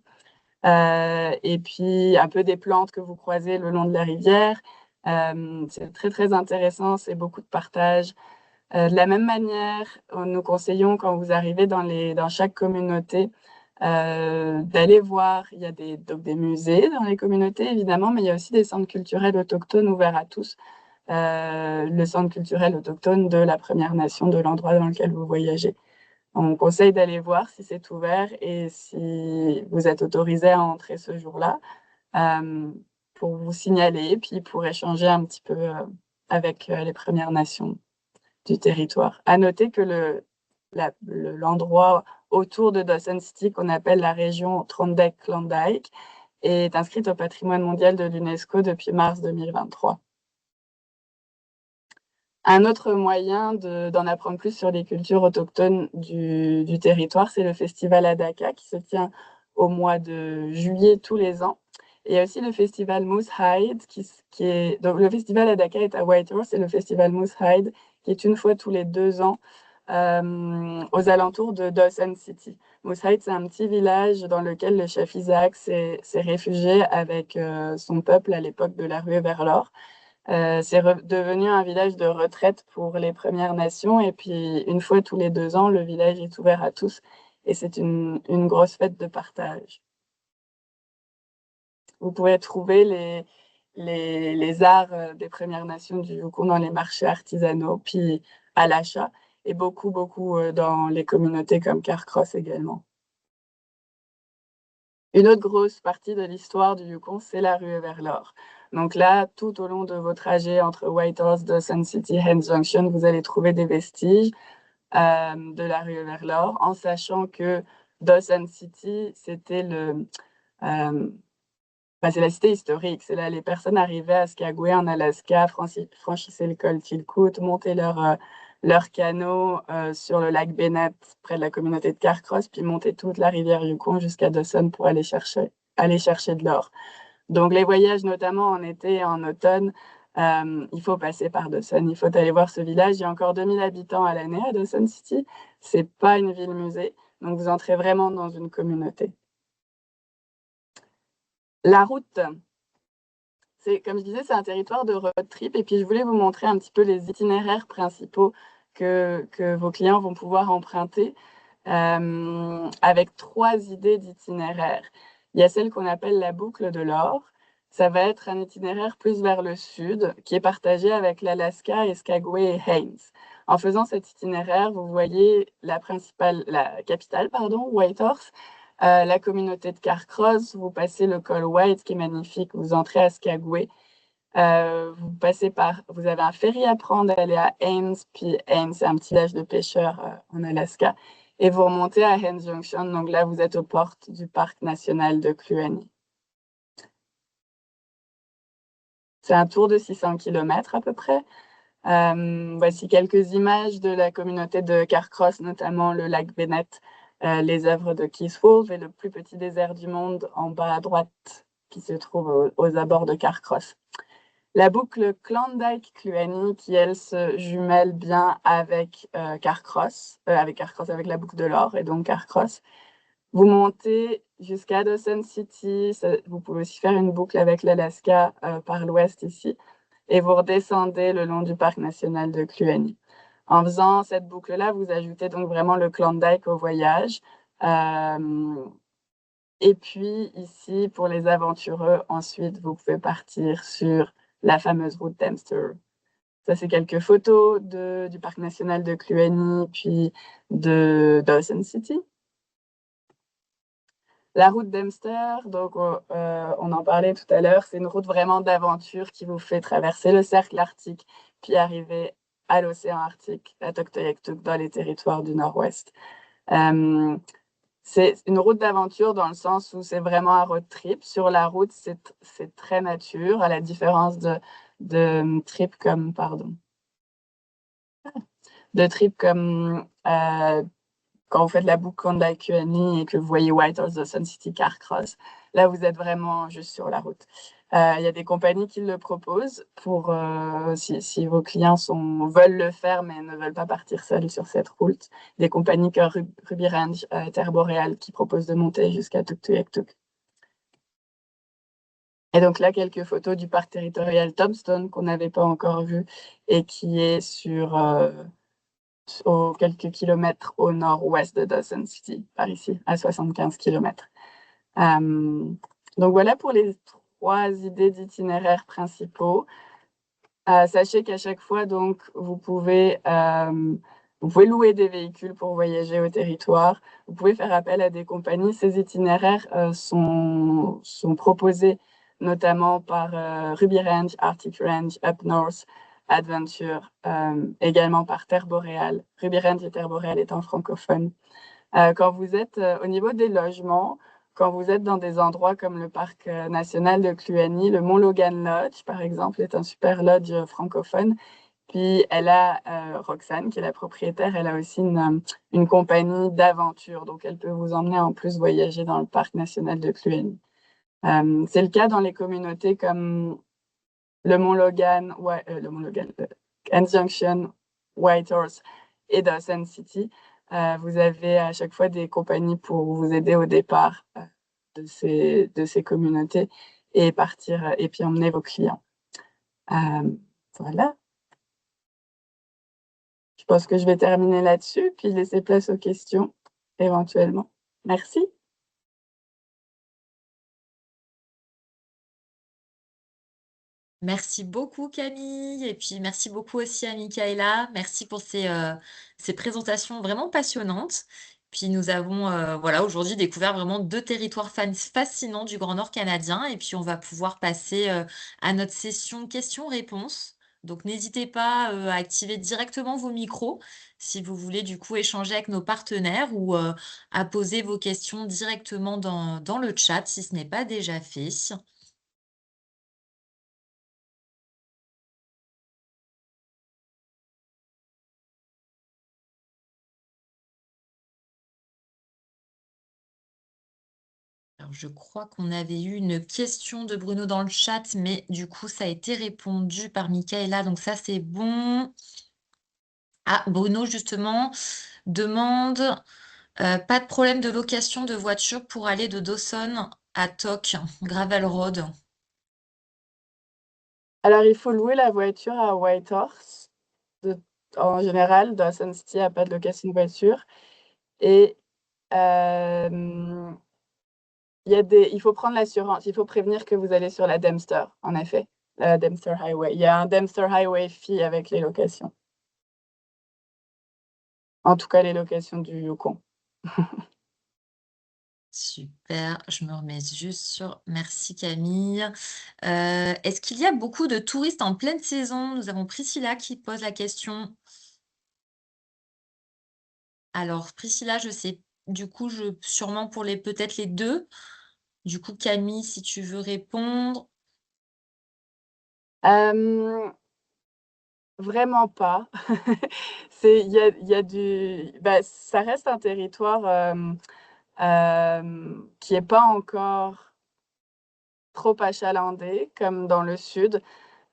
Et puis un peu des plantes que vous croisez le long de la rivière. C'est très très intéressant, c'est beaucoup de partage. De la même manière, nous conseillons quand vous arrivez dans chaque communauté d'aller voir. Il y a donc des musées dans les communautés évidemment, mais il y a aussi des centres culturels autochtones ouverts à tous. Le centre culturel autochtone de la Première Nation de l'endroit dans lequel vous voyagez. On conseille d'aller voir si c'est ouvert et si vous êtes autorisé à entrer ce jour-là pour vous signaler, puis pour échanger un petit peu avec les Premières Nations du territoire. À noter que l'endroit autour de Dawson City, qu'on appelle la région Trondheim-Klondike, est inscrite au patrimoine mondial de l'UNESCO depuis mars 2023. Un autre moyen d'en apprendre plus sur les cultures autochtones du territoire, c'est le festival Adaka qui se tient au mois de juillet tous les ans. Et il y a aussi le festival Moose Hide donc le festival Adaka est à Whitehorse et le festival Moose Hide qui est une fois tous les 2 ans aux alentours de Dawson City. Moose Hide, c'est un petit village dans lequel le chef Isaac s'est réfugié avec son peuple à l'époque de la ruée vers l'or. C'est devenu un village de retraite pour les Premières Nations. Et puis, une fois tous les 2 ans, le village est ouvert à tous. Et c'est une grosse fête de partage. Vous pouvez trouver les arts des Premières Nations du Yukon dans les marchés artisanaux, puis à l'achat, et beaucoup dans les communautés comme Carcross également. Une autre grosse partie de l'histoire du Yukon, c'est la ruée vers l'or. Donc là, tout au long de vos trajets entre Whitehorse, Dawson City, Hens Junction, vous allez trouver des vestiges de la rue vers l'or, en sachant que Dawson City, c'était c'est la cité historique. C'est là les personnes arrivaient à Skagway en Alaska, franchissaient le col Chilkoot, montaient leur canot sur le lac Bennett près de la communauté de Carcross, puis montaient toute la rivière Yukon jusqu'à Dawson pour aller chercher de l'or. Donc les voyages, notamment en été et en automne, il faut passer par Dawson, il faut aller voir ce village. Il y a encore 2000 habitants à l'année à Dawson City. C'est pas une ville-musée, donc vous entrez vraiment dans une communauté. La route, comme je disais, c'est un territoire de road trip. Et puis, je voulais vous montrer un petit peu les itinéraires principaux que vos clients vont pouvoir emprunter avec 3 idées d'itinéraire. Il y a celle qu'on appelle la boucle de l'or. Ça va être un itinéraire plus vers le sud qui est partagé avec l'Alaska et Skagway et Haines. En faisant cet itinéraire, vous voyez la capitale, Whitehorse, la communauté de Carcross, vous passez le col White qui est magnifique, vous entrez à Skagway, vous avez un ferry à prendre, aller à Haines, puis Haines, c'est un petit village de pêcheurs en Alaska, et vous remontez à Haines Junction, donc là vous êtes aux portes du parc national de Kluane. C'est un tour de 600 km à peu près. Voici quelques images de la communauté de Carcross, notamment le lac Bennett, les œuvres de Keith Wolf et le plus petit désert du monde en bas à droite qui se trouve aux abords de Carcross. La boucle Klondike-Kluane qui, elle, se jumelle bien avec Carcross, avec la boucle de l'or et donc Carcross. Vous montez jusqu'à Dawson City, vous pouvez aussi faire une boucle avec l'Alaska par l'ouest ici, et vous redescendez le long du parc national de Kluane. En faisant cette boucle-là, vous ajoutez donc vraiment le Klondike au voyage. Et puis ici, pour les aventureux, ensuite, vous pouvez partir sur la fameuse route Dempster. Ça, c'est quelques photos du parc national de Kluane, puis de Dawson City. La route Dempster, donc on en parlait tout à l'heure, c'est une route vraiment d'aventure qui vous fait traverser le cercle arctique, puis arriver à l'océan Arctique, à Tuktoyaktuk, dans les territoires du Nord-Ouest. C'est une route d'aventure dans le sens où c'est vraiment un road trip. Sur la route, c'est très nature, à la différence de trips comme, quand vous faites la boucle Klondike-Kluane et que vous voyez Whitehorse, Dawson City, Carcross. Là, vous êtes vraiment juste sur la route. Il y a des compagnies qui le proposent pour si vos clients veulent le faire mais ne veulent pas partir seuls sur cette route. Des compagnies comme Ruby Ranch, Terre Boréale qui proposent de monter jusqu'à Tuktoyaktuk. Et donc là, quelques photos du parc territorial Tombstone qu'on n'avait pas encore vu et qui est aux quelques kilomètres au nord-ouest de Dawson City, par ici, à 75 km. Donc voilà pour les 3 idées d'itinéraires principaux. Sachez qu'à chaque fois, donc, vous pouvez louer des véhicules pour voyager au territoire. Vous pouvez faire appel à des compagnies. Ces itinéraires sont proposés notamment par Ruby Ranch, Arctic Ranch, Up North, Adventure, également par Terre Boréale. Ruby Ranch et Terre Boréale étant francophones. Quand vous êtes au niveau des logements, quand vous êtes dans des endroits comme le parc national de Kluane, le Mont Logan Lodge, par exemple, est un super lodge francophone. Puis elle a Roxane, qui est la propriétaire, elle a aussi une compagnie d'aventure, donc elle peut vous emmener en plus voyager dans le parc national de Kluane. C'est le cas dans les communautés comme le Mont Logan, Hens Junction, Whitehorse et Dawson City. Vous avez à chaque fois des compagnies pour vous aider au départ de ces communautés et partir et puis emmener vos clients. Voilà. Je pense que je vais terminer là-dessus, puis laisser place aux questions éventuellement. Merci. Merci beaucoup Camille et puis merci beaucoup aussi à Michaela. Merci pour ces présentations vraiment passionnantes. Puis nous avons voilà, aujourd'hui découvert vraiment 2 territoires fascinants du Grand Nord canadien et puis on va pouvoir passer, à notre session questions-réponses. Donc n'hésitez pas, à activer directement vos micros si vous voulez du coup échanger avec nos partenaires ou, à poser vos questions directement dans le chat si ce n'est pas déjà fait. Alors, je crois qu'on avait eu une question de Bruno dans le chat, mais du coup, ça a été répondu par Michaela, donc ça, c'est bon. Ah, Bruno, justement, demande pas de problème de location de voiture pour aller de Dawson à Tok, Gravel Road. Alors, il faut louer la voiture à Whitehorse. En général, Dawson City n'a pas de location de voiture. Et il faut prendre l'assurance. Il faut prévenir que vous allez sur la Dempster, en effet, la Dempster Highway. Il y a un Dempster Highway fee avec les locations. En tout cas, les locations du Yukon. Super, je me remets juste sur merci Camille. Est-ce qu'il y a beaucoup de touristes en pleine saison? Nous avons Priscilla qui pose la question. Alors Priscilla, je sais du coup, sûrement pour peut-être les 2. Du coup, Camille, si tu veux répondre. Vraiment pas. Il y a ça reste un territoire qui n'est pas encore trop achalandé comme dans le sud.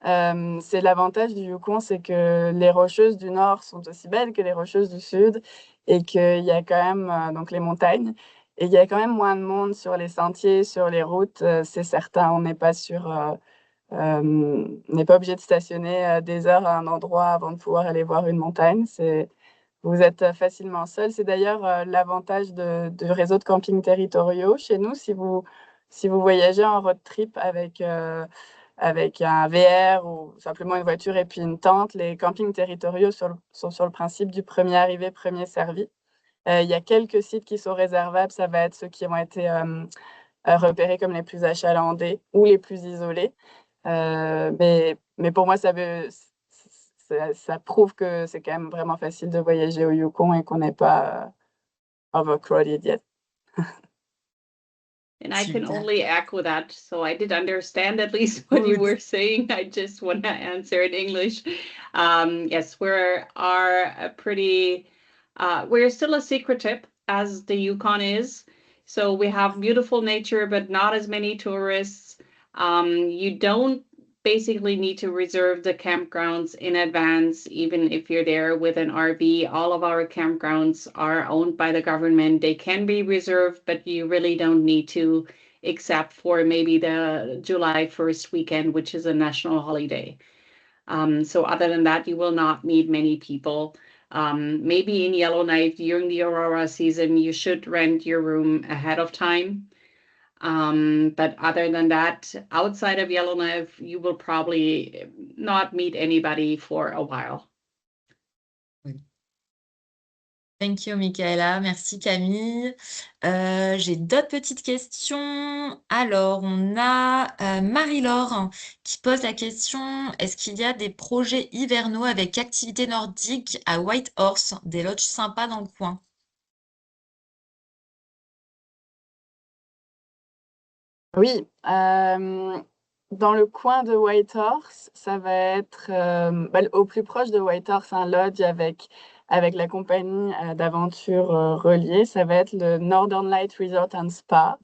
C'est l'avantage du Yukon, c'est que les rocheuses du nord sont aussi belles que les rocheuses du sud et qu'il y a quand même donc les montagnes et il y a quand même moins de monde sur les sentiers, sur les routes, c'est certain. On n'est pas on n'est pas obligé de stationner des heures à un endroit avant de pouvoir aller voir une montagne. Vous êtes facilement seul. C'est d'ailleurs l'avantage du réseau de campings territoriaux chez nous. Si vous voyagez en road trip avec un VR ou simplement une voiture et puis une tente, les campings territoriaux sont sur le principe du premier arrivé, premier servi. Il y a quelques sites qui sont réservables. Ça va être ceux qui ont été repérés comme les plus achalandés ou les plus isolés. Mais pour moi, ça prouve que c'est quand même vraiment facile de voyager au Yukon et qu'on n'est pas overcrowded yet. And I can Super. only echo that. So I did understand at least what you Good. were saying. I just want to answer in English. Yes, we're still a secretive as the Yukon is. So we have beautiful nature, but not as many tourists. You don't basically need to reserve the campgrounds in advance, even if you're there with an RV. All of our campgrounds are owned by the government. They can be reserved, but you really don't need to, except for maybe the July 1st weekend, which is a national holiday. So other than that, you will not meet many people. Maybe in Yellowknife during the Aurora season, you should rent your room ahead of time. But other than that, outside of Yellowknife, you will probably not meet anybody for a while. Thank you, Michaela. Merci, Camille. J'ai d'autres petites questions. Alors, on a Marie-Laure qui pose la question, est-ce qu'il y a des projets hivernaux avec activités nordiques à Whitehorse, des lodges sympas dans le coin? Oui, dans le coin de Whitehorse, ça va être au plus proche de Whitehorse, un lodge avec la compagnie d'aventure reliée, ça va être le Northern Light Resort and Spa.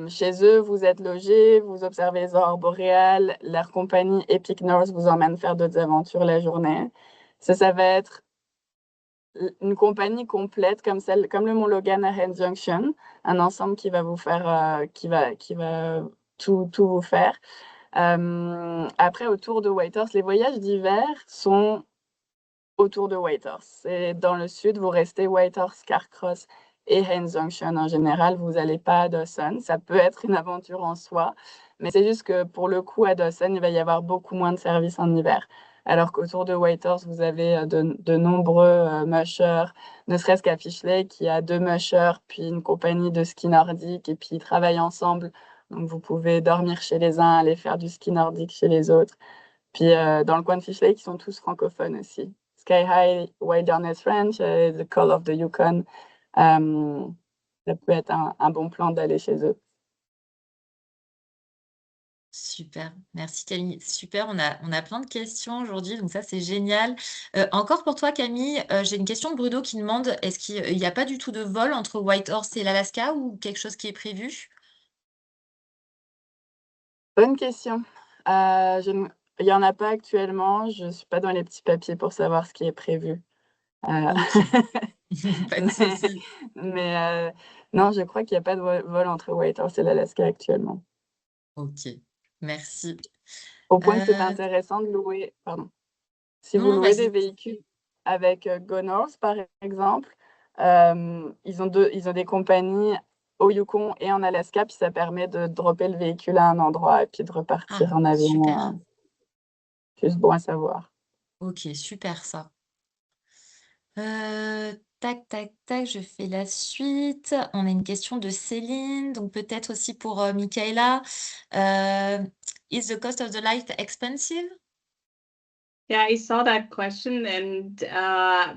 Chez eux, vous êtes logé, vous observez les aurores boréales, leur compagnie Epic North vous emmène faire d'autres aventures la journée. Ça va être une compagnie complète comme le Mont Logan à Hens Junction, un ensemble qui va vous faire, qui va tout vous faire. Après, autour de Whitehorse, les voyages d'hiver sont autour de Whitehorse. Et dans le sud, vous restez Whitehorse, Carcross et Hens Junction. En général, vous n'allez pas à Dawson. Ça peut être une aventure en soi, mais c'est juste que pour le coup, à Dawson, il va y avoir beaucoup moins de services en hiver. alors qu'autour de Whitehorse, vous avez de nombreux mushers, ne serait-ce qu'à Fish Lake, il y a 2 mushers, puis une compagnie de ski nordique, et puis ils travaillent ensemble. Donc, vous pouvez dormir chez les uns, aller faire du ski nordique chez les autres. Puis, dans le coin de Fish Lake, ils sont tous francophones aussi. Sky High Wilderness Ranch, The Call of the Yukon. Ça peut être un bon plan d'aller chez eux. Super, merci Camille. Super, on a plein de questions aujourd'hui, donc ça c'est génial. Encore pour toi Camille, j'ai une question de Bruno qui demande: «Est-ce qu'il y a pas du tout de vol entre Whitehorse et l'Alaska ou quelque chose qui est prévu?» Bonne question. Il y en a pas actuellement. Je suis pas dans les petits papiers pour savoir ce qui est prévu. OK, pas de Mais souci. mais non, je crois qu'il y a pas de vol entre Whitehorse et l'Alaska actuellement. OK, merci. Au point que c'est Heu, intéressant de louer si non, vous non, louez des vas-y. véhicules avec, Go North, par exemple, ils ont des compagnies au Yukon et en Alaska, puis ça permet de dropper le véhicule à un endroit et puis de repartir Ah, en avion, super. juste bon à savoir. OK, super ça. Tac, tac, tac, je fais la suite. On a une question de Céline, donc peut-être aussi pour, Michaela. Is the cost of the life expensive? Yeah, I saw that question, and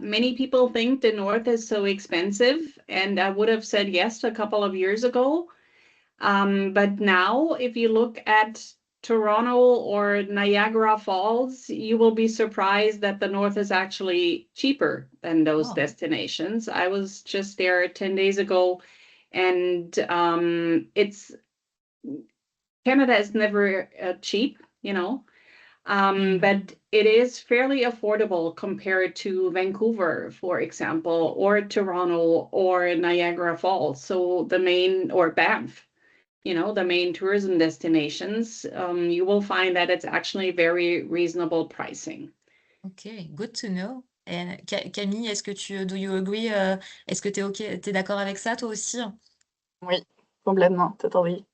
many people think the North is so expensive, and I would have said yes a couple of years ago. But now, if you look at Toronto or Niagara Falls, you will be surprised that the North is actually cheaper than those Oh, destinations. I was just there 10 days ago, and it's Canada is never cheap, you know. mmh, But it is fairly affordable compared to Vancouver, for example, or Toronto or Niagara Falls. So the main, or Banff, the main tourism destinations, you will find that it's actually very reasonable pricing. OK, good to know. Et Camille, est-ce que do you agree, est-ce que tu es OK, tu es d'accord avec ça toi aussi? Oui, complètement, totally.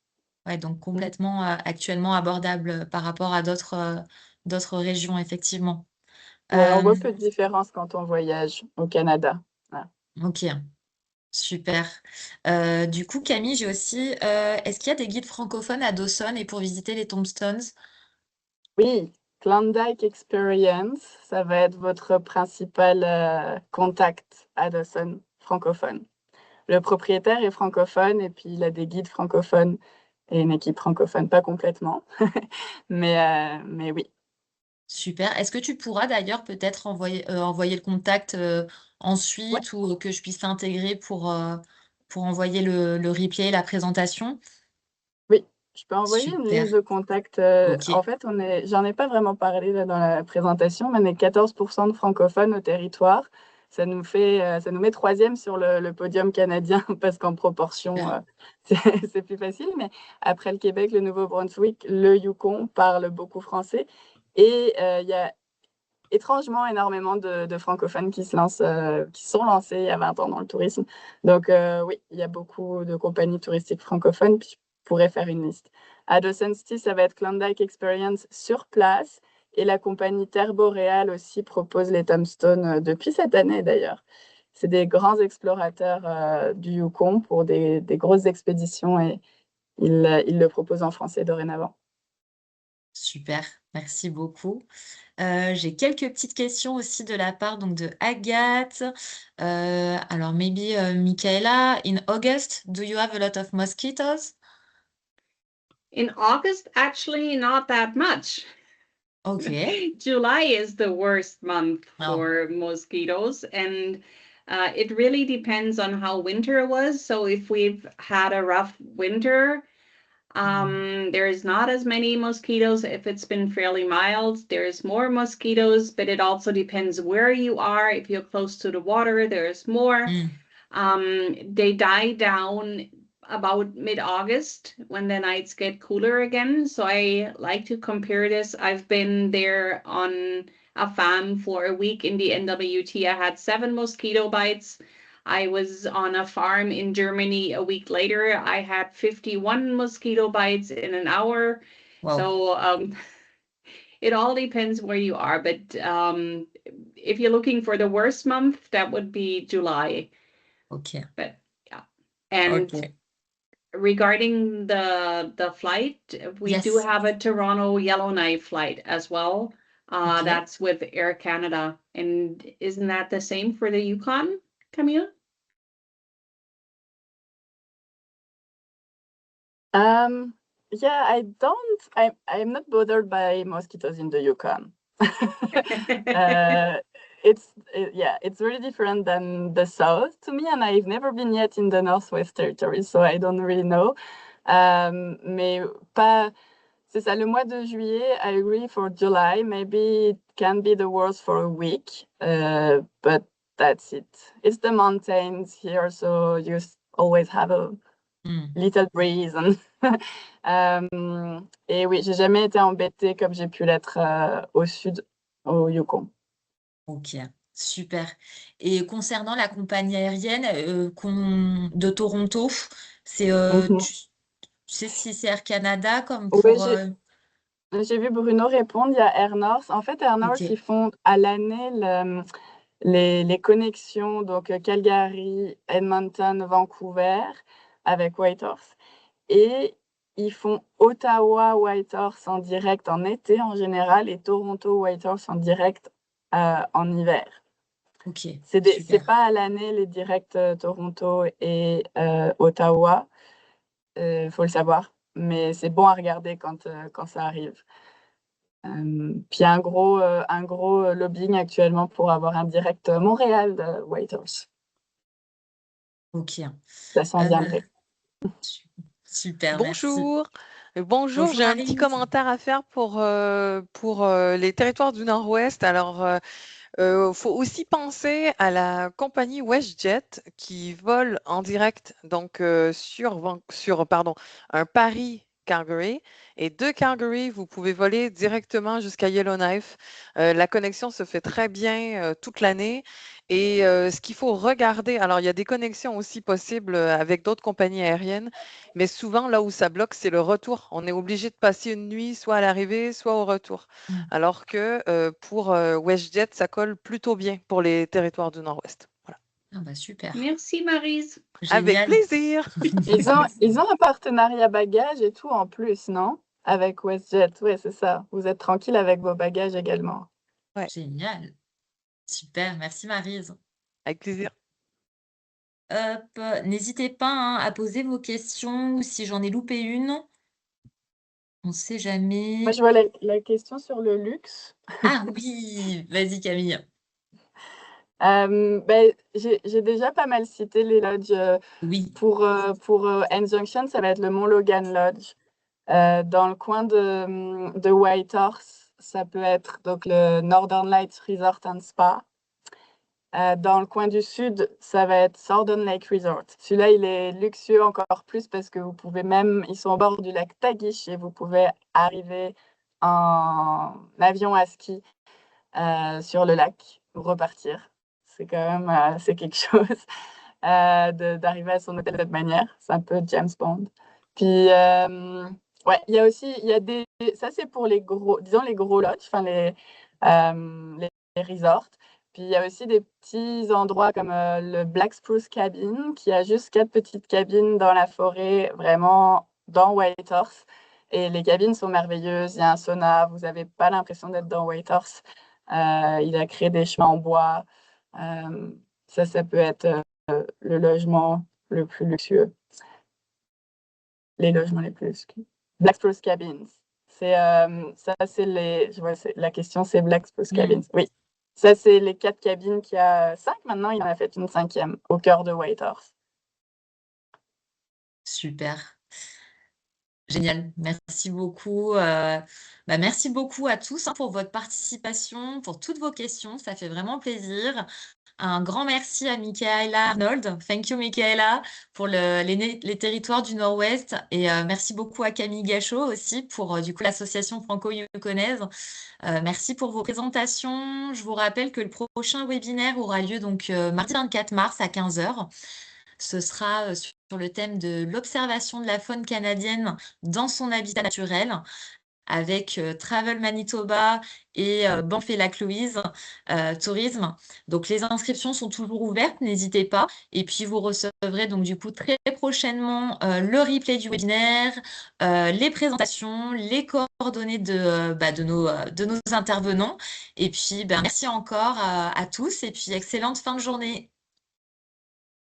Ouais, donc Mmh. complètement, actuellement abordable, par rapport à d'autres régions effectivement. Ouais, on voit Hem, peu de différence quand on voyage au Canada. Ouais. OK, super. Du coup Camille, j'ai aussi, est-ce qu'il y a des guides francophones à Dawson et pour visiter les tombstones? Oui, Klondike Experience, ça va être votre principal, contact à Dawson francophone. Le propriétaire est francophone et puis il a des guides francophones et une équipe francophone, pas complètement, mais oui. Super. Est-ce que tu pourras d'ailleurs peut-être envoyer le contact, Ouais, ensuite ou que je puisse l'intégrer pour envoyer le replay, la présentation? oui, je peux envoyer une Super. liste de contacts, en OK. fait, j'en ai pas vraiment parlé là dans la présentation, mais on est 14 de francophones au territoire. Ça nous met 3e sur le podium canadien parce qu'en proportion, Super. c'est plus facile, mais après le Québec, le Nouveau-Brunswick, le Yukon parle beaucoup français et il y a étrangement énormément de francophones qui se sont lancés il y a 20 ans dans le tourisme. Donc oui, il y a beaucoup de compagnies touristiques francophones, puis je pourrais faire une liste. À Dawson City, ça va être Klondike Experience sur place et la compagnie Terre Boréale aussi propose les tombstones, depuis cette année d'ailleurs. C'est des grands explorateurs, du Yukon pour des grosses expéditions et ils le proposent en français dorénavant. Super, merci beaucoup. J'ai quelques petites questions aussi de la part donc de Agathe. Alors maybe, Michaela, in August, do you have a lot of mosquitoes? In August, actually, not that much. OK. July is the worst month Oh, for mosquitoes, and it really depends on how winter was. So if we've had a rough winter, mmh, there's not as many mosquitoes. If it's been fairly mild, there's more mosquitoes, but it also depends where you are. If you're close to the water, there's more. mmh, They die down about mid-August when the nights get cooler again. So I like to compare this. I've been there on a farm for a week in the NWT. I had 7 mosquito bites. I was on a farm in Germany a week later. I had 51 mosquito bites in an hour. wow. So it all depends where you are. But if you're looking for the worst month, that would be July. Ok, But yeah. And ok. regarding the flight, we do Yes, have a Toronto Yellowknife flight as well. ok. That's with Air Canada. And isn't that the same for the Yukon, Camille? Yeah, I'm not bothered by mosquitoes in the Yukon. It's really different than the south to me, and I've never been yet in the Northwest Territories, so I don't really know. Mais pas, c'est ça, le mois de juillet, I agree for July, maybe it can be the worst for a week, but that's it. It's the mountains here, so you always have a little breeze. Et oui, j'ai jamais été embêtée comme j'ai pu l'être au sud, au Yukon. Ok, super. Et concernant la compagnie aérienne de Toronto, c'est, tu sais si c'est Air Canada comme Oui, pour... j'ai vu Bruno répondre, il y a Air North. En fait, Air North, Ok, ils font à l'année les connexions, donc Calgary, Edmonton, Vancouver, avec Whitehorse. Et ils font Ottawa-Whitehorse en direct en été en général et Toronto-Whitehorse en direct en hiver. ok, C'est super. pas à l'année les directs Toronto et Ottawa, faut le savoir, mais c'est bon à regarder quand ça arrive. Puis il y a un gros lobbying actuellement pour avoir un direct Montréal de Whitehorse. Ok. Ça s'en viendrait. Super, merci. Bonjour. Bonjour, Bonjour j'ai un petit Maryse. commentaire à faire pour les territoires du Nord-Ouest. Alors, faut aussi penser à la compagnie WestJet qui vole en direct donc sur un Paris-Calgary et de Calgary, vous pouvez voler directement jusqu'à Yellowknife. La connexion se fait très bien toute l'année et ce qu'il faut regarder, alors il y a des connexions aussi possibles avec d'autres compagnies aériennes, mais souvent là où ça bloque, c'est le retour. On est obligé de passer une nuit soit à l'arrivée, soit au retour. Alors que pour WestJet, ça colle plutôt bien pour les territoires du Nord-Ouest. Voilà. Ah bah super, Merci, Maryse. Avec génial. plaisir. Ils ont un partenariat bagages et tout en plus, non? Avec WestJet, oui, c'est ça. Vous êtes tranquille avec vos bagages également. Ouais, Génial. Super, merci Maryse. avec plaisir. Hop, n'hésitez pas hein, à poser vos questions ou si j'en ai loupé une. On ne sait Moi, jamais. je vois la question sur le luxe. Ah oui, vas-y Camille. J'ai déjà pas mal cité les lodges. Oui, Pour End Junction, ça va être le Mont Logan Lodge. Dans le coin de Whitehorse, ça peut être donc le Northern Lights Resort and Spa. Dans le coin du sud, ça va être Southern Lake Resort. Celui-là, il est luxueux encore plus parce que vous pouvez même, ils sont au bord du lac Tagish et vous pouvez arriver en avion à ski sur le lac pour repartir. C'est quand même c'est quelque chose d'arriver à son hôtel de cette manière. C'est un peu James Bond. Puis, ouais, il y a aussi, ça c'est pour les gros, disons les gros lodges, enfin les resorts. Puis il y a aussi des petits endroits comme le Black Spruce Cabin, qui a juste 4 petites cabines dans la forêt, vraiment dans Whitehorse. Et les cabines sont merveilleuses, il y a un sauna, vous n'avez pas l'impression d'être dans Whitehorse. Il a créé des chemins en bois. Ça peut être le logement le plus luxueux. Les logements les plus luxueux. Black Spruce Cabins. Ça, c'est la question, c'est Black Spruce Cabins. Oui. Ça, c'est les 4 cabines qu'il y a 5 maintenant. Il en a fait une 5e au cœur de Whitehorse. super. Génial, merci beaucoup. Merci beaucoup à tous hein, pour votre participation, pour toutes vos questions, ça fait vraiment plaisir. Un grand merci à Michaela Arnold. Thank you, Michaela, pour les territoires du Nord-Ouest. Et merci beaucoup à Camille Gachot aussi pour du coup l'association franco-yukonaise. Merci pour vos présentations. Je vous rappelle que le prochain webinaire aura lieu donc mardi 24 mars à 15 h. Ce sera sur le thème de l'observation de la faune canadienne dans son habitat naturel, avec Travel Manitoba et Banff et Lac Louise Tourisme. Donc les inscriptions sont toujours ouvertes, n'hésitez pas. Et puis vous recevrez donc du coup très prochainement le replay du webinaire, les présentations, les coordonnées de nos intervenants. Et puis merci encore à tous et puis excellente fin de journée.